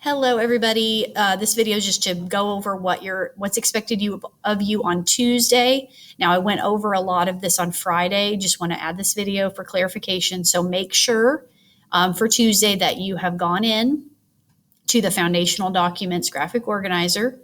Hello, everybody. This video is just to go over what's expected of you on Tuesday. Now, I went over a lot of this on Friday. Just want to add this video for clarification. So make sure for Tuesday that you have gone in to the foundational documents graphic organizer.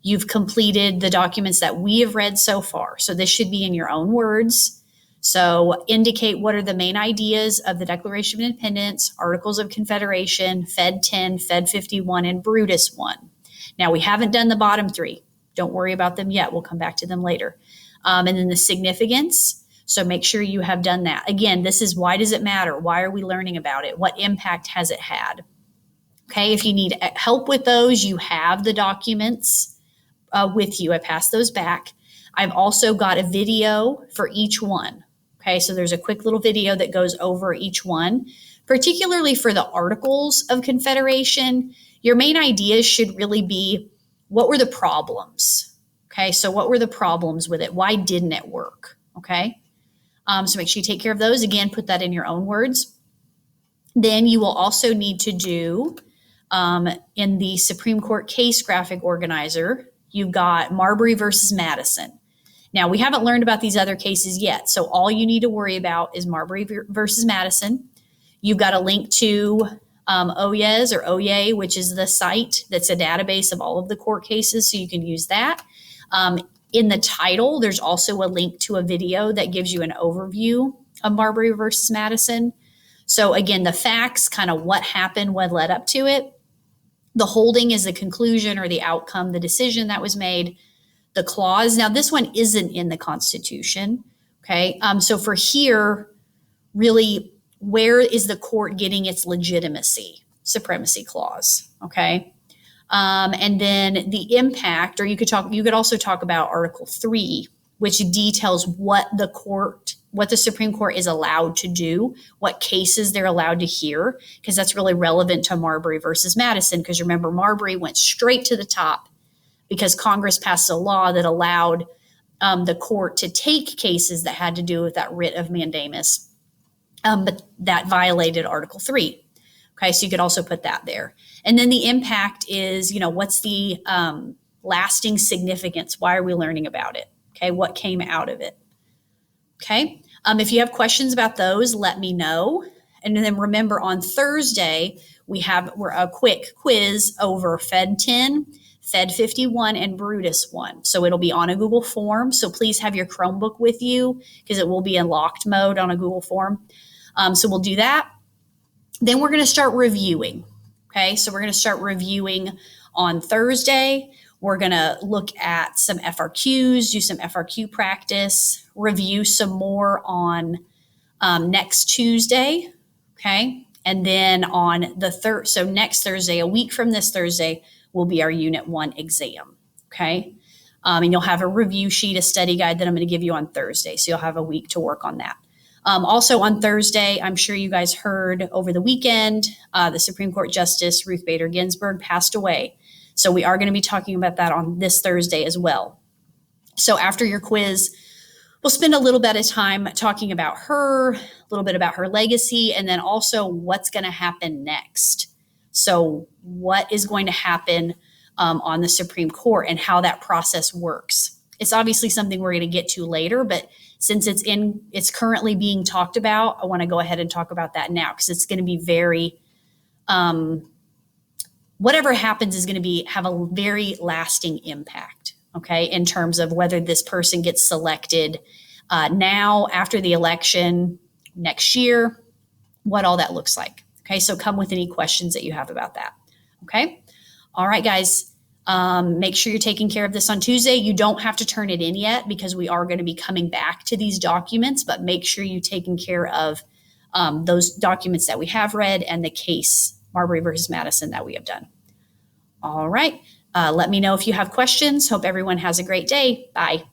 You've completed the documents that we have read so far. So this should be in your own words. So indicate what are the main ideas of the Declaration of Independence, Articles of Confederation, Fed 10, Fed 51, and Brutus 1. Now, we haven't done the bottom three. Don't worry about them yet. We'll come back to them later. And then the significance. So make sure you have done that. Again, this is why does it matter? Why are we learning about it? What impact has it had? Okay, if you need help with those, you have the documents with you. I passed those back. I've also got a video for each one. Okay, so there's a quick little video that goes over each one, particularly for the Articles of Confederation. Your main ideas should really be, what were the problems? Okay, so what were the problems with it? Why didn't it work? Okay, so make sure you take care of those. Again, put that in your own words. Then you will also need to do, in the Supreme Court case graphic organizer, you've got Marbury versus Madison. Now, we haven't learned about these other cases yet, so all you need to worry about is Marbury versus Madison. You've got a link to OYES or OYE, which is the site that's a database of all of the court cases, so you can use that. In the title, there's also a link to a video that gives you an overview of Marbury versus Madison. So again, the facts, kind of what happened, what led up to it. The holding is the conclusion or the outcome, the decision that was made. The clause. Now, this one isn't in the Constitution. Okay. So for here, really, where is the court getting its legitimacy? Supremacy clause. Okay. And then the impact, or you could also talk about Article 3, which details what the Supreme Court is allowed to do, what cases they're allowed to hear, because that's really relevant to Marbury versus Madison. Because remember, Marbury went straight to the top because Congress passed a law that allowed the court to take cases that had to do with that writ of mandamus, but that violated Article 3. Okay, so you could also put that there. And then the impact is, what's the lasting significance? Why are we learning about it? Okay, what came out of it? Okay, if you have questions about those, let me know. And then remember, on Thursday, we're a quick quiz over Fed 10, Fed 51, and Brutus 1. So it'll be on a Google form. So please have your Chromebook with you because it will be in locked mode on a Google form. So we'll do that. Then we're going to start reviewing. Okay, so we're going to start reviewing on Thursday. We're going to look at some FRQs, do some FRQ practice, review some more on next Tuesday. Okay, and then on the so next Thursday, a week from this Thursday, will be our Unit 1 exam, okay? And you'll have a review sheet, a study guide that I'm going to give you on Thursday, so you'll have a week to work on that. Also on Thursday, I'm sure you guys heard over the weekend, the Supreme Court Justice Ruth Bader Ginsburg passed away. So we are going to be talking about that on this Thursday as well. So after your quiz, we'll spend a little bit of time talking about her, a little bit about her legacy, and then also what's going to happen next. So what is going to happen on the Supreme Court and how that process works. It's obviously something we're going to get to later, but since it's currently being talked about, I want to go ahead and talk about that now because it's going to be very, whatever happens is going to have a very lasting impact, okay, in terms of whether this person gets selected now, after the election, next year, what all that looks like. Okay, so come with any questions that you have about that. Okay, all right, guys. Make sure you're taking care of this on Tuesday. You don't have to turn it in yet because we are going to be coming back to these documents, but make sure you're taking care of those documents that we have read and the case, Marbury versus Madison, that we have done. All right, let me know if you have questions. Hope everyone has a great day. Bye.